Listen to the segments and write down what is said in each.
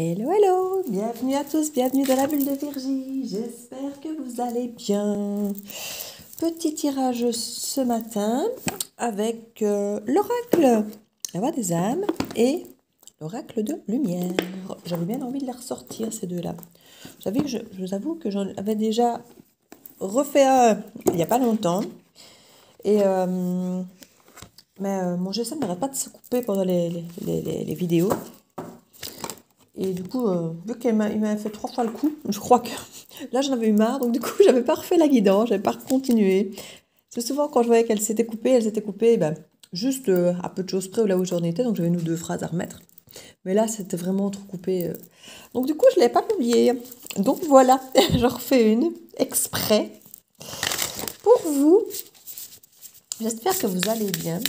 Hello, hello, bienvenue à tous, bienvenue dans la bulle de Virgie, j'espère que vous allez bien. Petit tirage ce matin avec l'oracle, la voix des âmes et l'oracle de lumière. J'avais bien envie de les ressortir ces deux-là. Je vous avoue que j'en avais déjà refait un il n'y a pas longtemps. Et, mais mon GSM n'arrête pas de se couper pendant les vidéos. Et du coup, vu qu'il m'avait fait 3 fois le coup, je crois que là j'en avais eu marre, donc du coup j'avais pas refait la guidance, j'avais pas continué. C'est souvent quand je voyais qu'elle s'était coupée, ben, juste à peu de choses près là où j'en étais, donc j'avais une ou deux phrases à remettre. Mais là c'était vraiment trop coupé. Donc du coup je l'ai pas publié. Donc voilà, j'en refais une exprès pour vous. J'espère que vous allez bien.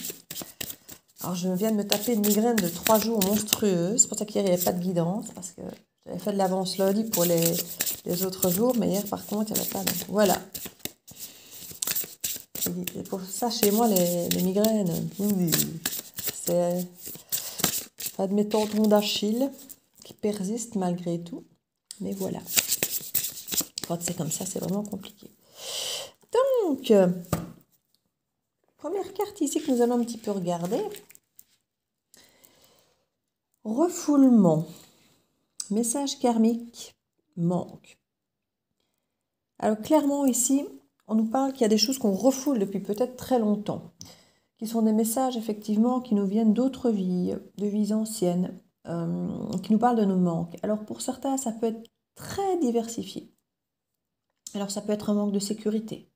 Alors, je viens de me taper une migraine de 3 jours monstrueuse. C'est pour ça qu'hier, il n'y avait pas de guidance. Parce que j'avais fait de l'avance lundi pour les autres jours. Mais hier, par contre, il n'y avait pas. Donc, voilà. Et pour ça, chez moi, les migraines, c'est pas de mes tendons d'Achille qui persistent malgré tout. Mais voilà. Quand c'est comme ça, c'est vraiment compliqué. Donc, première carte ici que nous allons un petit peu regarder. Refoulement. Message karmique, manque. Alors clairement ici, on nous parle qu'il y a des choses qu'on refoule depuis peut-être très longtemps, qui sont des messages effectivement qui nous viennent d'autres vies, de vies anciennes, qui nous parlent de nos manques. Alors pour certains, ça peut être très diversifié. Alors ça peut être un manque de sécurité,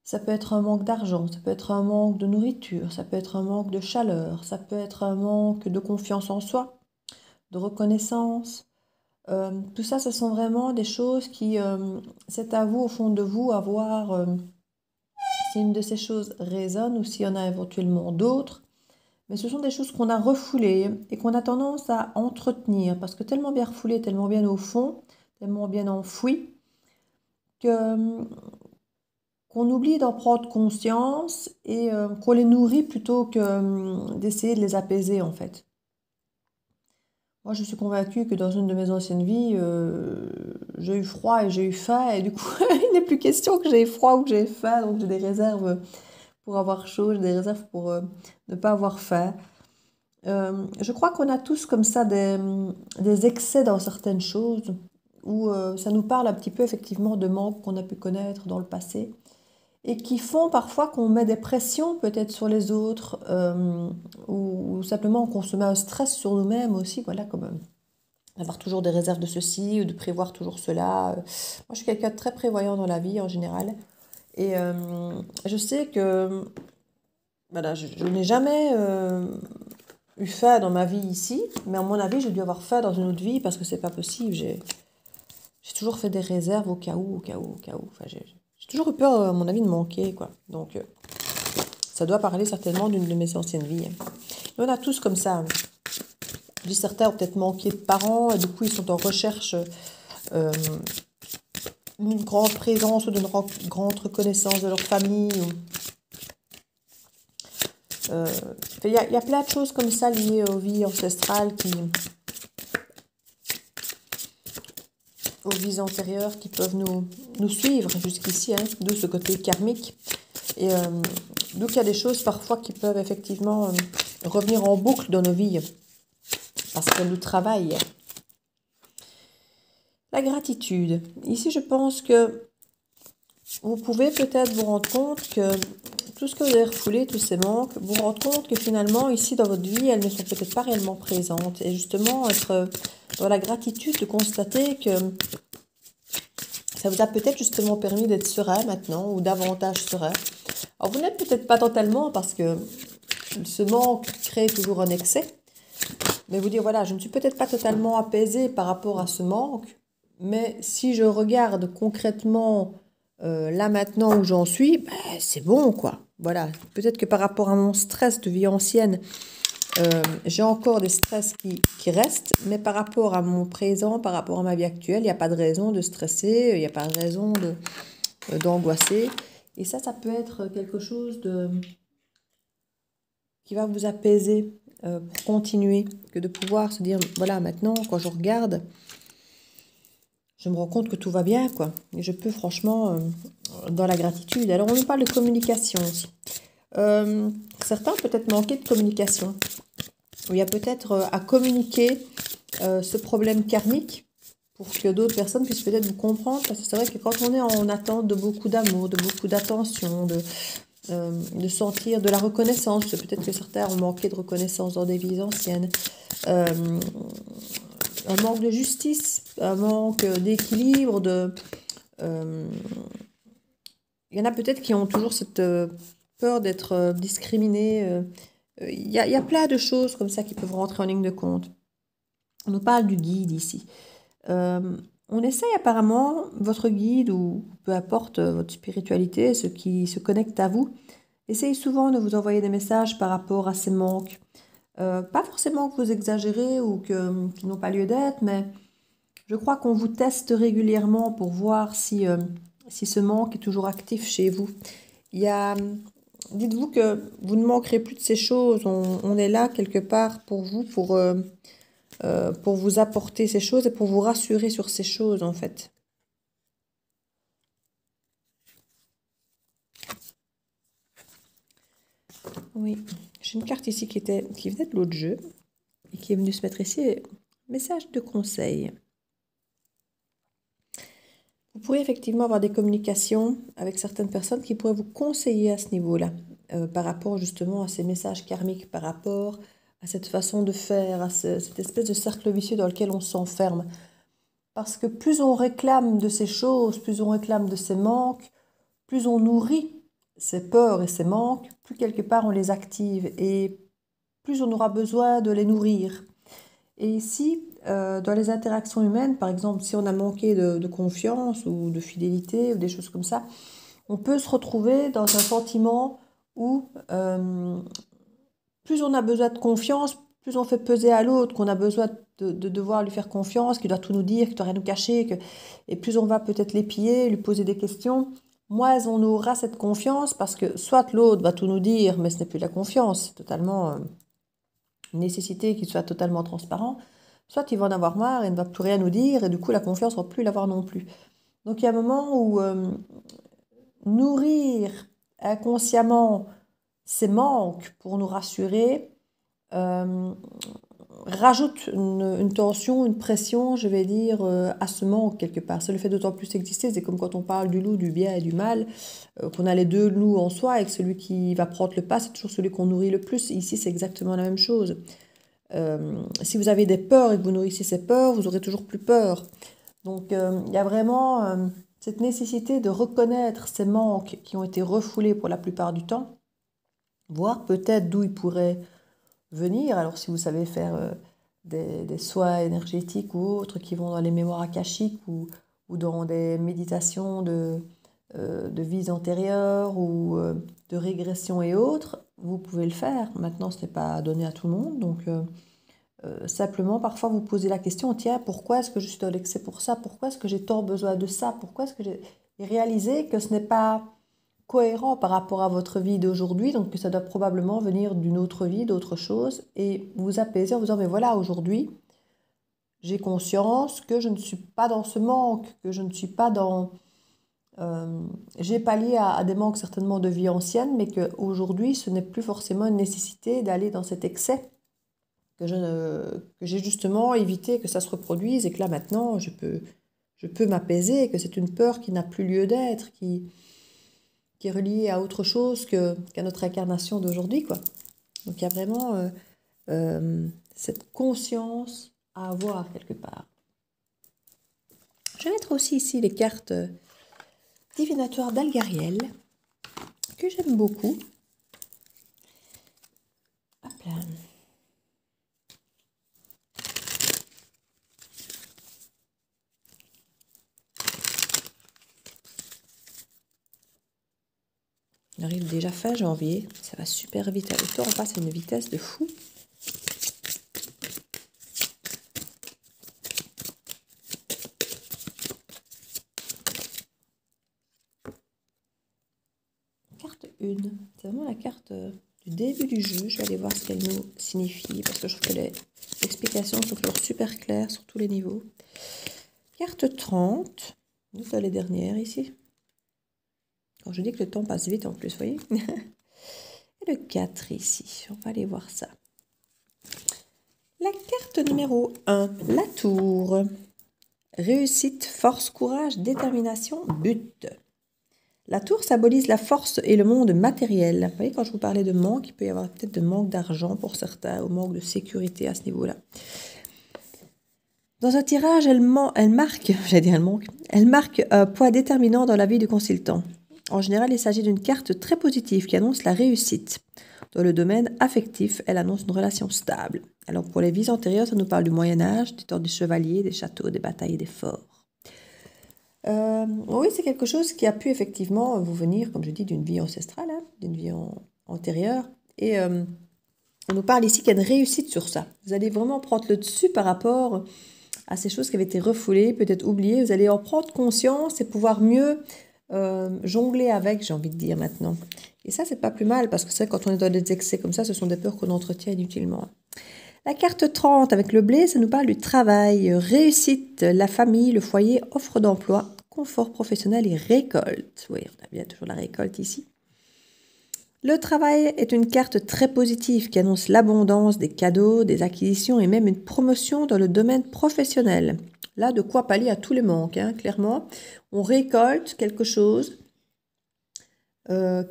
ça peut être un manque d'argent, ça peut être un manque de nourriture, ça peut être un manque de chaleur, ça peut être un manque de confiance en soi, de reconnaissance. Tout ça, ce sont vraiment des choses qui, c'est à vous, au fond de vous, à voir si une de ces choses résonne ou s'il y en a éventuellement d'autres. Mais ce sont des choses qu'on a refoulées et qu'on a tendance à entretenir parce que tellement bien refoulées, tellement bien au fond, tellement bien enfouies, que, qu'on oublie d'en prendre conscience et qu'on les nourrit plutôt que d'essayer de les apaiser en fait. Moi, je suis convaincue que dans une de mes anciennes vies, j'ai eu froid et j'ai eu faim. Et du coup, il n'est plus question que j'ai froid ou que j'ai faim. Donc, j'ai des réserves pour avoir chaud, j'ai des réserves pour ne pas avoir faim. Je crois qu'on a tous comme ça des excès dans certaines choses où ça nous parle un petit peu effectivement de manques qu'on a pu connaître dans le passé et qui font parfois qu'on met des pressions peut-être sur les autres ou simplement qu'on se met un stress sur nous-mêmes aussi, voilà, comme avoir toujours des réserves de ceci ou de prévoir toujours cela. Moi, je suis quelqu'un de très prévoyant dans la vie en général. Et je sais que voilà, je n'ai jamais eu faim dans ma vie ici, mais à mon avis, j'ai dû avoir faim dans une autre vie parce que c'est pas possible. J'ai toujours fait des réserves au cas où, au cas où, au cas où. Enfin, j'ai toujours eu peur, à mon avis, de manquer, quoi. Donc, ça doit parler certainement d'une de mes anciennes vies. Et on a tous comme ça. Je dis certains ont peut-être manqué de parents et du coup, ils sont en recherche d'une grande présence ou d'une grande reconnaissance de leur famille. Il y a plein de choses comme ça liées aux vies ancestrales, aux vies antérieures qui peuvent nous suivre jusqu'ici, hein, de ce côté karmique. Et donc il y a des choses parfois qui peuvent effectivement revenir en boucle dans nos vies parce qu'elles nous travaillent. La gratitude. Ici, je pense que vous pouvez peut-être vous rendre compte que tout ce que vous avez refoulé, tous ces manques, vous rendre compte que finalement, ici, dans votre vie, elles ne sont peut-être pas réellement présentes. Et justement, être dans la gratitude de constater que ça vous a peut-être justement permis d'être serein maintenant, ou davantage serein. Alors, vous n'êtes peut-être pas totalement, parce que ce manque crée toujours un excès. Mais vous dire, voilà, je ne suis peut-être pas totalement apaisée par rapport à ce manque, mais si je regarde concrètement là maintenant où j'en suis, ben, c'est bon quoi. Voilà, peut-être que par rapport à mon stress de vie ancienne, j'ai encore des stress qui restent, mais par rapport à mon présent, par rapport à ma vie actuelle, il n'y a pas de raison de stresser, il n'y a pas de raison d'angoisser. Et ça peut être quelque chose qui va vous apaiser pour continuer que de pouvoir se dire, voilà, maintenant, quand je regarde, je me rends compte que tout va bien, quoi. Et je peux franchement, dans la gratitude. Alors, on nous parle de communication aussi. Certains peut-être manquer de communication. Il y a peut-être à communiquer ce problème karmique pour que d'autres personnes puissent peut-être vous comprendre. Parce que c'est vrai que quand on est en attente de beaucoup d'amour, de beaucoup d'attention, de sentir de la reconnaissance, peut-être que certains ont manqué de reconnaissance dans des vies anciennes, un manque de justice, un manque d'équilibre, il y en a peut-être qui ont toujours cette peur d'être discriminés. Il y a plein de choses comme ça qui peuvent rentrer en ligne de compte. On nous parle du guide ici. On essaye apparemment, votre guide ou peu importe votre spiritualité, ceux qui se connectent à vous, essaye souvent de vous envoyer des messages par rapport à ces manques. Pas forcément que vous exagérez ou qu'ils n'ont pas lieu d'être, mais je crois qu'on vous teste régulièrement pour voir si ce manque est toujours actif chez vous. Dites-vous que vous ne manquerez plus de ces choses. On est là quelque part pour vous, pour vous apporter ces choses et pour vous rassurer sur ces choses, en fait. Oui, j'ai une carte ici qui venait de l'autre jeu et qui est venue se mettre ici. Message de conseil. Vous pourriez effectivement avoir des communications avec certaines personnes qui pourraient vous conseiller à ce niveau-là, par rapport justement à ces messages karmiques, par rapport à cette façon de faire, à cette espèce de cercle vicieux dans lequel on s'enferme. Parce que plus on réclame de ces choses, plus on réclame de ces manques, plus on nourrit ces peurs et ces manques, plus quelque part on les active et plus on aura besoin de les nourrir. Et ici, dans les interactions humaines, par exemple, si on a manqué de confiance ou de fidélité ou des choses comme ça, on peut se retrouver dans un sentiment où plus on a besoin de confiance, plus on fait peser à l'autre qu'on a besoin de devoir lui faire confiance, qu'il doit tout nous dire, qu'il doit rien nous cacher, et plus on va peut-être l'épier, lui poser des questions, moins on aura cette confiance parce que soit l'autre va tout nous dire, mais ce n'est plus la confiance, c'est totalement une nécessité qu'il soit totalement transparent, soit il va en avoir marre et ne va plus rien nous dire, et du coup la confiance ne va plus l'avoir non plus. Donc il y a un moment où nourrir inconsciemment ces manques pour nous rassurer rajoute une tension, une pression, je vais dire, à ce manque quelque part. Ça le fait d'autant plus exister. C'est comme quand on parle du loup, du bien et du mal, qu'on a les deux loups en soi et que celui qui va prendre le pas, c'est toujours celui qu'on nourrit le plus. Ici, c'est exactement la même chose. Si vous avez des peurs et que vous nourrissez ces peurs, vous aurez toujours plus peur. Donc, il y a vraiment cette nécessité de reconnaître ces manques qui ont été refoulés pour la plupart du temps, voir peut-être d'où ils pourraient venir. Alors si vous savez faire des soins énergétiques ou autres qui vont dans les mémoires akashiques ou dans des méditations de vies antérieures ou de régression et autres, vous pouvez le faire. Maintenant, ce n'est pas donné à tout le monde. Donc simplement, parfois, vous posez la question, tiens, pourquoi est-ce que je suis dans l'excès pour ça? Pourquoi est-ce que j'ai tant besoin de ça? Pourquoi est-ce que j'ai... Et réaliser que ce n'est pas cohérent par rapport à votre vie d'aujourd'hui, donc que ça doit probablement venir d'une autre vie, d'autre chose, et vous apaiser en vous disant, mais voilà, aujourd'hui, j'ai conscience que je ne suis pas dans ce manque, que je ne suis pas dans... j'ai pallié à des manques certainement de vie ancienne, mais qu'aujourd'hui, ce n'est plus forcément une nécessité d'aller dans cet excès, que j'ai justement évité que ça se reproduise, et que là, maintenant, je peux m'apaiser, que c'est une peur qui n'a plus lieu d'être, qui est relié à autre chose qu'à notre incarnation d'aujourd'hui, quoi. Donc il y a vraiment cette conscience à avoir quelque part. Je vais mettre aussi ici les cartes divinatoires d'Algariel, que j'aime beaucoup. Hop là. On arrive déjà fin janvier, ça va super vite. Le temps passe à une vitesse de fou. Carte 1, c'est vraiment la carte du début du jeu. Je vais aller voir ce qu'elle nous signifie parce que je trouve que les explications sont toujours super claires sur tous les niveaux. Carte 30, nous sommes les dernières ici. Quand je dis que le temps passe vite en plus, vous voyez. Et le 4 ici, on va aller voir ça. La carte numéro 1, la tour. Réussite, force, courage, détermination, but. La tour symbolise la force et le monde matériel. Vous voyez, quand je vous parlais de manque, il peut y avoir peut-être de manque d'argent pour certains, ou manque de sécurité à ce niveau-là. Dans un tirage, elle marque un poids déterminant dans la vie du consultant. En général, il s'agit d'une carte très positive qui annonce la réussite. Dans le domaine affectif, elle annonce une relation stable. Alors pour les vies antérieures, ça nous parle du Moyen-Âge, du temps des chevaliers, des châteaux, des batailles et des forts. Oui, c'est quelque chose qui a pu effectivement vous venir, comme je dis, d'une vie ancestrale, hein, d'une vie antérieure. Et on nous parle ici qu'il y a une réussite sur ça. Vous allez vraiment prendre le dessus par rapport à ces choses qui avaient été refoulées, peut-être oubliées. Vous allez en prendre conscience et pouvoir mieux jongler avec, j'ai envie de dire maintenant. Et ça, c'est pas plus mal, parce que c'est quand on est dans des excès comme ça, ce sont des peurs qu'on entretient inutilement. La carte 30 avec le blé, ça nous parle du travail, réussite, la famille, le foyer, offre d'emploi, confort professionnel et récolte. Oui, on a bien toujours la récolte ici. Le travail est une carte très positive qui annonce l'abondance des cadeaux, des acquisitions et même une promotion dans le domaine professionnel. Là, de quoi pallier à tous les manques, hein, clairement. On récolte quelque chose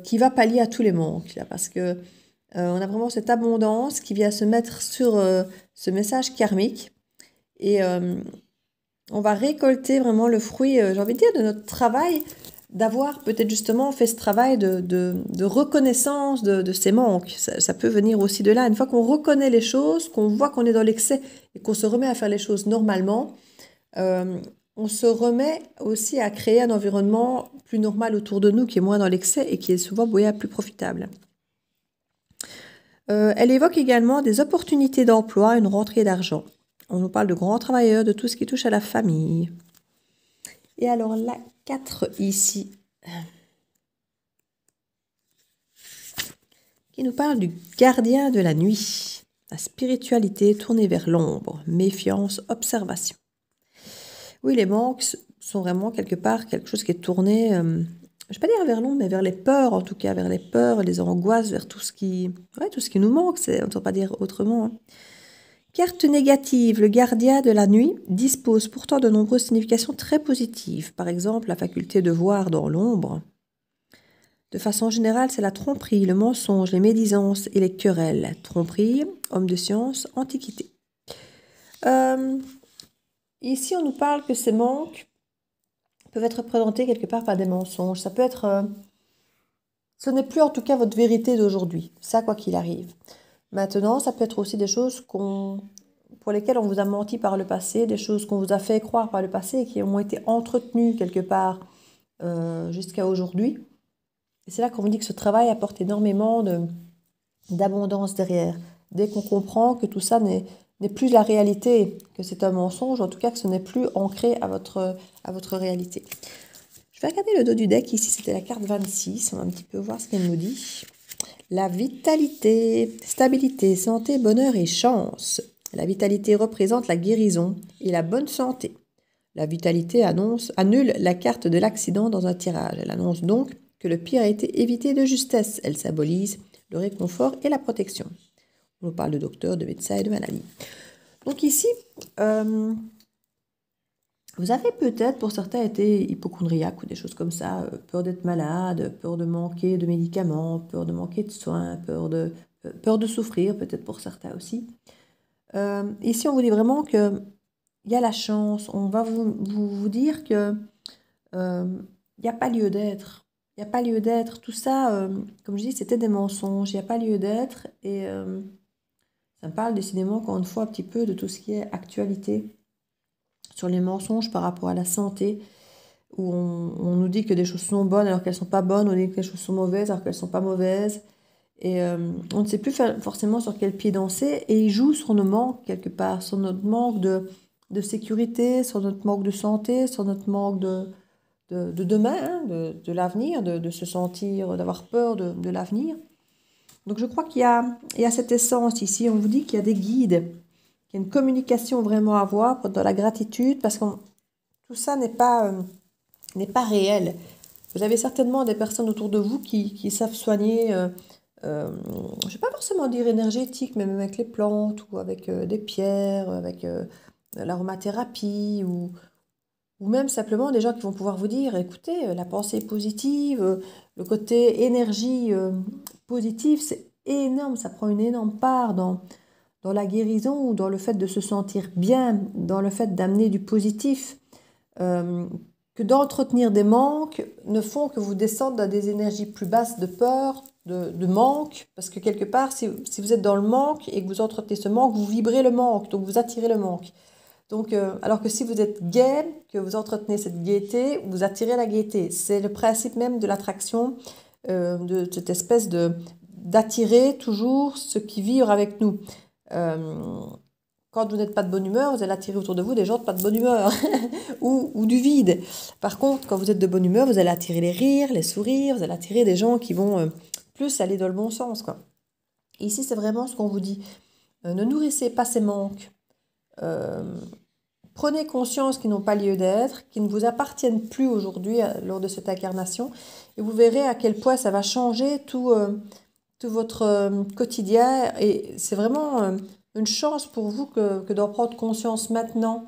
qui va pallier à tous les manques, là, parce que on a vraiment cette abondance qui vient se mettre sur ce message karmique. Et on va récolter vraiment le fruit, j'ai envie de dire, de notre travail, d'avoir peut-être justement fait ce travail de reconnaissance de ces manques. Ça peut venir aussi de là. Une fois qu'on reconnaît les choses, qu'on voit qu'on est dans l'excès et qu'on se remet à faire les choses normalement, on se remet aussi à créer un environnement plus normal autour de nous, qui est moins dans l'excès et qui est souvent plus profitable. Elle évoque également des opportunités d'emploi, une rentrée d'argent. On nous parle de grands travailleurs, de tout ce qui touche à la famille. Et alors la 4 ici, qui nous parle du gardien de la nuit. La spiritualité tournée vers l'ombre, méfiance, observation. Oui, les manques sont vraiment quelque part quelque chose qui est tourné, je ne vais pas dire vers l'ombre, mais vers les peurs en tout cas, vers les peurs, les angoisses, vers tout ce qui nous manque, on ne peut pas dire autrement. Hein. Carte négative, le gardien de la nuit dispose pourtant de nombreuses significations très positives. Par exemple, la faculté de voir dans l'ombre. De façon générale, c'est la tromperie, le mensonge, les médisances et les querelles. Tromperie, homme de science, antiquité. Ici, on nous parle que ces manques peuvent être représentés quelque part par des mensonges. Ça peut être... ce n'est plus en tout cas votre vérité d'aujourd'hui. Ça, quoi qu'il arrive. Maintenant, ça peut être aussi des choses pour lesquelles on vous a menti par le passé, des choses qu'on vous a fait croire par le passé et qui ont été entretenues quelque part jusqu'à aujourd'hui. Et c'est là qu'on vous dit que ce travail apporte énormément d'abondance derrière. Dès qu'on comprend que tout ça n'est plus la réalité, que c'est un mensonge, en tout cas que ce n'est plus ancré à votre réalité. Je vais regarder le dos du deck, ici c'était la carte 26, on va un petit peu voir ce qu'elle nous dit. La vitalité, stabilité, santé, bonheur et chance. La vitalité représente la guérison et la bonne santé. La vitalité annule la carte de l'accident dans un tirage. Elle annonce donc que le pire a été évité de justesse. Elle symbolise le réconfort et la protection. On nous parle de docteur, de médecin et de maladie. Donc ici, vous avez peut-être, pour certains, été hypochondriaque ou des choses comme ça, peur d'être malade, peur de manquer de médicaments, peur de manquer de soins, peur de souffrir, peut-être pour certains aussi. Ici, on vous dit vraiment qu'il y a la chance. On va vous dire que il n'y a pas lieu d'être. Il n'y a pas lieu d'être. Tout ça, comme je dis, c'était des mensonges. Il n'y a pas lieu d'être. Et ça me parle décidément, encore une fois, un petit peu de tout ce qui est actualité sur les mensonges par rapport à la santé, où on nous dit que des choses sont bonnes alors qu'elles ne sont pas bonnes, on dit que les choses sont mauvaises alors qu'elles ne sont pas mauvaises. Et on ne sait plus forcément sur quel pied danser. Et il joue sur nos manques quelque part, sur notre manque de sécurité, sur notre manque de santé, sur notre manque de demain, hein, de l'avenir, de se sentir, d'avoir peur de l'avenir. Donc je crois il y a cette essence ici. On vous dit qu'il y a des guides, qu'il y a une communication vraiment à avoir dans la gratitude, parce que tout ça n'est pas réel. Vous avez certainement des personnes autour de vous qui savent soigner, je ne vais pas forcément dire énergétique, mais même avec les plantes ou avec des pierres, avec l'aromathérapie ou même simplement des gens qui vont pouvoir vous dire, écoutez, la pensée positive, le côté énergie positive, c'est énorme, ça prend une énorme part dans la guérison ou dans le fait de se sentir bien, dans le fait d'amener du positif. Que d'entretenir des manques ne font que vous descendre dans des énergies plus basses de peur, de manque, parce que quelque part, si vous êtes dans le manque et que vous entretenez ce manque, vous vibrez le manque, donc vous attirez le manque. Donc, alors que si vous êtes gai, que vous entretenez cette gaieté, vous attirez la gaieté. C'est le principe même de l'attraction, de cette espèce d'attirer toujours ce qui vibre avec nous. Quand vous n'êtes pas de bonne humeur, vous allez attirer autour de vous des gens de pas de bonne humeur ou du vide. Par contre, quand vous êtes de bonne humeur, vous allez attirer les rires, les sourires, vous allez attirer des gens qui vont plus aller dans le bon sens, quoi. Et ici, c'est vraiment ce qu'on vous dit. Ne nourrissez pas ces manques. Prenez conscience qu'ils n'ont pas lieu d'être, qu'ils ne vous appartiennent plus aujourd'hui lors de cette incarnation. Et vous verrez à quel point ça va changer tout votre quotidien. Et c'est vraiment une chance pour vous que d'en prendre conscience maintenant.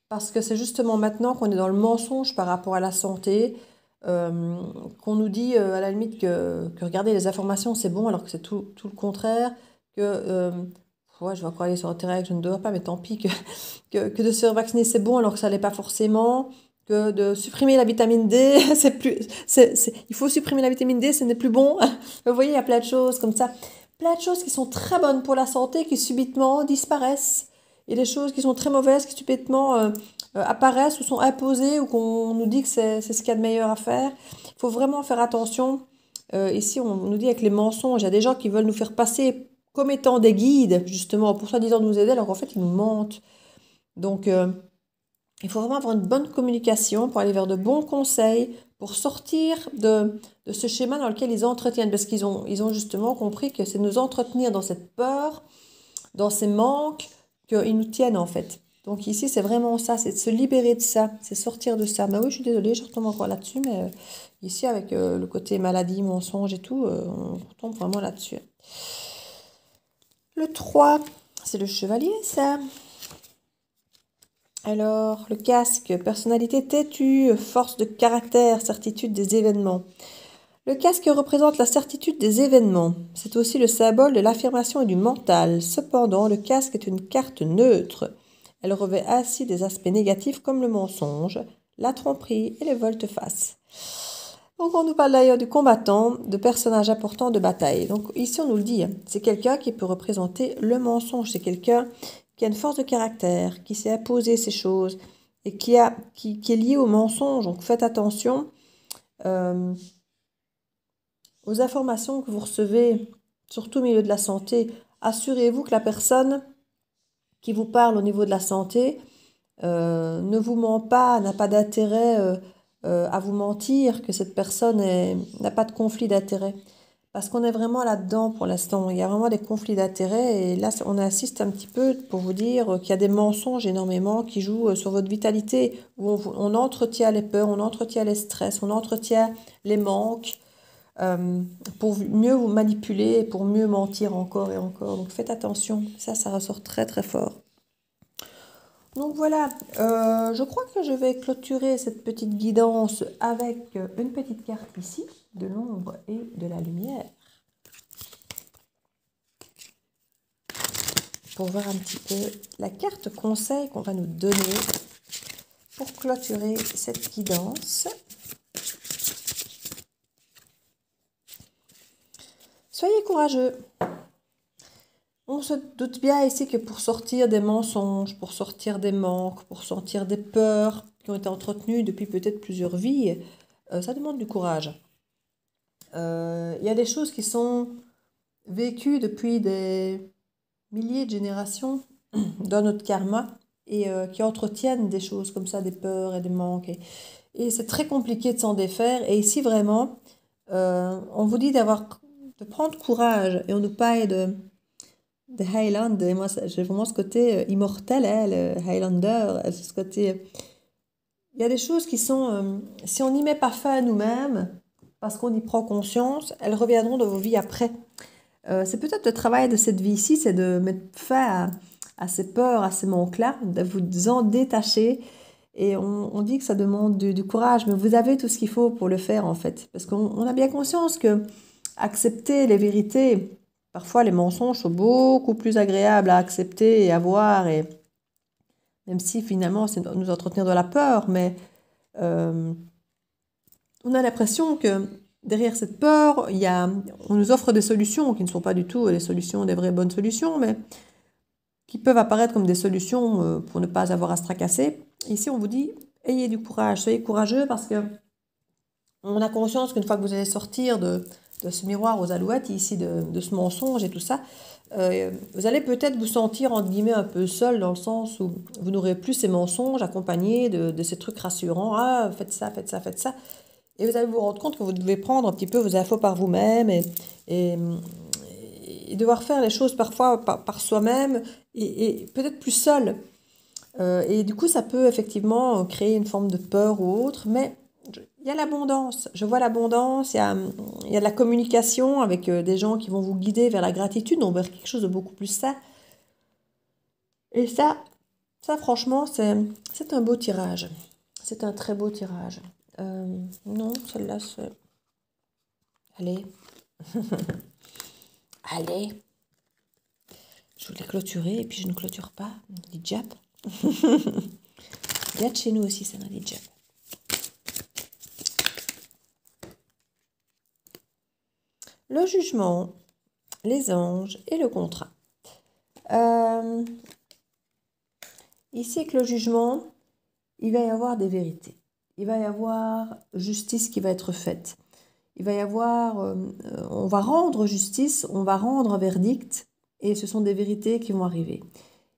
Parce que c'est justement maintenant qu'on est dans le mensonge par rapport à la santé, qu'on nous dit à la limite que regarder les informations c'est bon alors que c'est tout le contraire, que ouais, je vais encore aller sur Internet, je ne devrais pas, mais tant pis, que de se faire vacciner c'est bon alors que ça l'est pas forcément, que de supprimer la vitamine D, il faut supprimer la vitamine D, ce n'est plus bon. Vous voyez, il y a plein de choses comme ça, plein de choses qui sont très bonnes pour la santé qui subitement disparaissent. Et des choses qui sont très mauvaises, qui subitement apparaissent ou sont imposées ou qu'on nous dit que c'est ce qu'il y a de meilleur à faire. Il faut vraiment faire attention. Ici, on nous dit avec les mensonges, il y a des gens qui veulent nous faire passer comme étant des guides, justement, pour soi-disant nous aider, alors qu'en fait, ils nous mentent. Donc, il faut vraiment avoir une bonne communication pour aller vers de bons conseils, pour sortir de ce schéma dans lequel ils entretiennent. Parce qu'ils ont justement compris que c'est nous entretenir dans cette peur, dans ces manques, qu'ils nous tiennent en fait. Donc ici, c'est vraiment ça, c'est de se libérer de ça, c'est sortir de ça. Mais oui, je suis désolée, je retombe encore là-dessus, mais ici, avec le côté maladie, mensonge et tout, on retombe vraiment là-dessus. Le 3, c'est le chevalier, ça. Alors, le casque, personnalité têtue, force de caractère, certitude des événements. Le casque représente la certitude des événements. C'est aussi le symbole de l'affirmation et du mental. Cependant, le casque est une carte neutre. Elle revêt ainsi des aspects négatifs comme le mensonge, la tromperie et les volte-face. Donc on nous parle d'ailleurs du combattant, de personnages importants de bataille. Donc ici on nous le dit, c'est quelqu'un qui peut représenter le mensonge. C'est quelqu'un qui a une force de caractère, qui sait imposer ses choses et qui est lié au mensonge. Donc faites attention. Aux informations que vous recevez, surtout au milieu de la santé, assurez-vous que la personne qui vous parle au niveau de la santé ne vous ment pas, n'a pas d'intérêt à vous mentir, que cette personne n'a pas de conflit d'intérêt. Parce qu'on est vraiment là-dedans pour l'instant. Il y a vraiment des conflits d'intérêt et là, on assiste un petit peu pour vous dire qu'il y a des mensonges énormément qui jouent sur votre vitalité, où on entretient les peurs, on entretient les stress, on entretient les manques. Pour mieux vous manipuler et pour mieux mentir encore et encore. Donc faites attention, ça ressort très très fort. Donc voilà, je crois que je vais clôturer cette petite guidance avec une petite carte ici, de l'ombre et de la lumière. Pour voir un petit peu la carte conseil qu'on va nous donner pour clôturer cette guidance. Soyez courageux. On se doute bien ici que pour sortir des mensonges, pour sortir des manques, pour sortir des peurs qui ont été entretenues depuis peut-être plusieurs vies, ça demande du courage. Il y a des choses qui sont vécues depuis des milliers de générations dans notre karma et qui entretiennent des choses comme ça, des peurs et des manques. Et c'est très compliqué de s'en défaire. Et ici, vraiment, on vous dit d'avoir de prendre courage. Et on nous parle de Highland. Et moi, j'ai vraiment ce côté immortel, hein, le Highlander. Ce côté... Il y a des choses qui sont... si on n'y met pas fin à nous-mêmes, parce qu'on y prend conscience, elles reviendront dans vos vies après. C'est peut-être le travail de cette vie-ci, c'est de mettre fin à ces peurs, à ces manques-là, de vous en détacher. Et on dit que ça demande du courage, mais vous avez tout ce qu'il faut pour le faire en fait. Parce qu'on a bien conscience que accepter les vérités, parfois les mensonges sont beaucoup plus agréables à accepter et à voir, et même si finalement c'est nous entretenir de la peur, mais on a l'impression que derrière cette peur, on nous offre des solutions qui ne sont pas du tout des solutions, des vraies bonnes solutions, mais qui peuvent apparaître comme des solutions pour ne pas avoir à se tracasser. Ici, on vous dit, ayez du courage, soyez courageux parce que on a conscience qu'une fois que vous allez sortir de ce miroir aux alouettes, ici de ce mensonge et tout ça, vous allez peut-être vous sentir, entre guillemets, un peu seul dans le sens où vous n'aurez plus ces mensonges accompagnés de ces trucs rassurants. Ah, faites ça, faites ça, faites ça. Et vous allez vous rendre compte que vous devez prendre un petit peu vos infos par vous-même et devoir faire les choses parfois par soi-même et peut-être plus seul. Et du coup, ça peut effectivement créer une forme de peur ou autre, mais il y a l'abondance. Je vois l'abondance, il y a de la communication avec des gens qui vont vous guider vers la gratitude, donc vers quelque chose de beaucoup plus sain. Et ça franchement, c'est un beau tirage. C'est un très beau tirage. Non, celle-là, c'est... Allez. Allez. Je voulais clôturer et puis je ne clôture pas. Des jab. Il y a de chez nous aussi, ça m'a dit jab. Le jugement, les anges et le contrat. Ici, avec le jugement, il va y avoir des vérités. Il va y avoir justice qui va être faite. Il va y avoir, on va rendre justice, on va rendre un verdict, et ce sont des vérités qui vont arriver.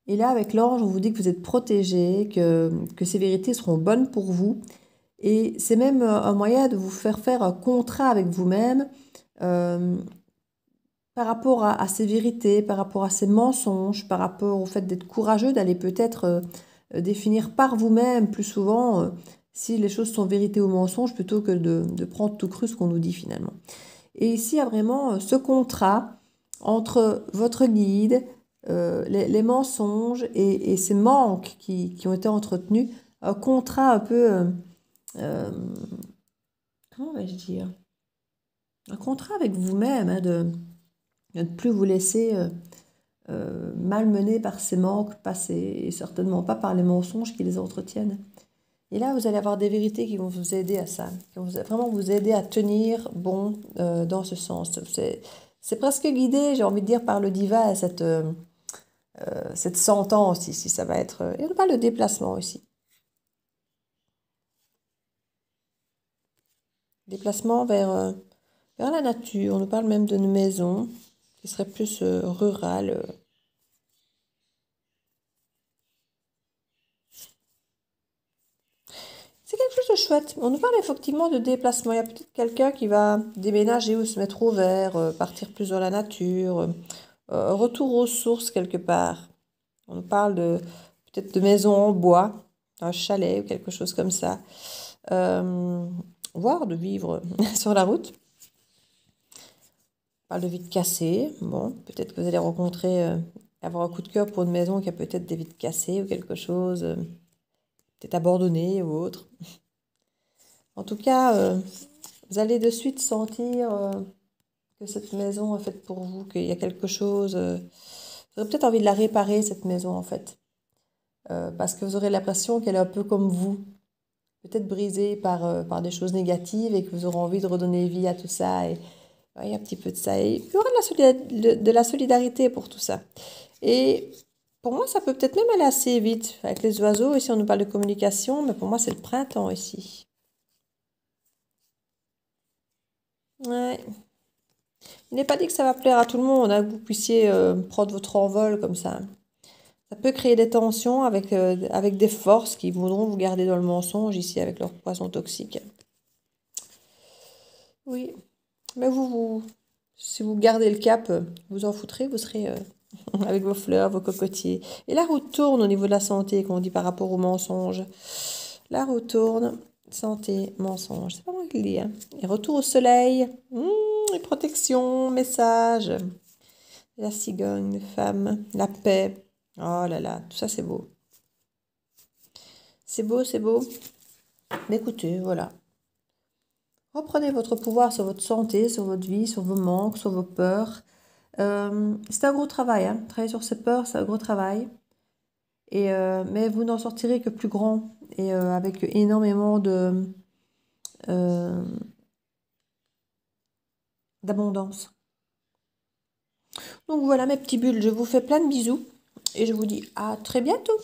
Et là, avec l'ange, on vous dit que vous êtes protégé, que ces vérités seront bonnes pour vous. Et c'est même un moyen de vous faire un contrat avec vous-même par rapport à ces vérités, par rapport à ces mensonges, par rapport au fait d'être courageux, d'aller peut-être définir par vous-même plus souvent si les choses sont vérité ou mensonge, plutôt que de prendre tout cru ce qu'on nous dit finalement. Et ici, il y a vraiment ce contrat entre votre guide, les mensonges et ces manques qui ont été entretenus, un contrat un peu, comment vais-je dire, un contrat avec vous-même, hein, de ne plus vous laisser malmener par ces manques passés, et certainement pas par les mensonges qui les entretiennent. Et là, vous allez avoir des vérités qui vont vous aider à ça, qui vont vraiment vous aider à tenir bon dans ce sens. C'est presque guidé, j'ai envie de dire, par le diva, cette sentence ici, ça va être... Et on parle de déplacement aussi. Déplacement vers la nature, on nous parle même d'une maison qui serait plus rurale. C'est quelque chose de chouette. On nous parle effectivement de déplacement. Il y a peut-être quelqu'un qui va déménager ou se mettre au vert, partir plus dans la nature, retour aux sources quelque part. On nous parle peut-être de maison en bois, un chalet ou quelque chose comme ça. Voire de vivre sur la route. On parle de vitres cassées. Bon, peut-être que vous allez avoir un coup de cœur pour une maison qui a peut-être des vitres cassées ou quelque chose, peut-être abandonné ou autre. En tout cas, vous allez de suite sentir que cette maison est faite pour vous, qu'il y a quelque chose... vous aurez peut-être envie de la réparer, cette maison, en fait. Parce que vous aurez l'impression qu'elle est un peu comme vous. Peut-être brisée par des choses négatives et que vous aurez envie de redonner vie à tout ça. Et il y a un petit peu de ça. Et il y aura de la solidarité pour tout ça. Et pour moi, ça peut peut-être même aller assez vite. Avec les oiseaux, ici, on nous parle de communication, mais pour moi, c'est le printemps ici. Ouais. Il n'est pas dit que ça va plaire à tout le monde, hein, que vous puissiez prendre votre envol comme ça. Ça peut créer des tensions avec des forces qui voudront vous garder dans le mensonge ici avec leur poison toxique. Oui, mais Si vous gardez le cap, vous en foutrez, vous serez avec vos fleurs, vos cocotiers. Et la roue tourne au niveau de la santé, comme on dit par rapport aux mensonges. La roue tourne, santé, mensonge. C'est pas moi qui le dis, hein. Et retour au soleil, et protection, message. La cigogne, les femmes, la paix. Oh là là, tout ça c'est beau. C'est beau, c'est beau. Mais écoutez, voilà. Reprenez votre pouvoir sur votre santé, sur votre vie, sur vos manques, sur vos peurs. C'est un gros travail, hein. Travailler sur ses peurs, c'est un gros travail. Mais vous n'en sortirez que plus grand et avec énormément euh, d'abondance. Donc voilà mes petits bulles, je vous fais plein de bisous et je vous dis à très bientôt.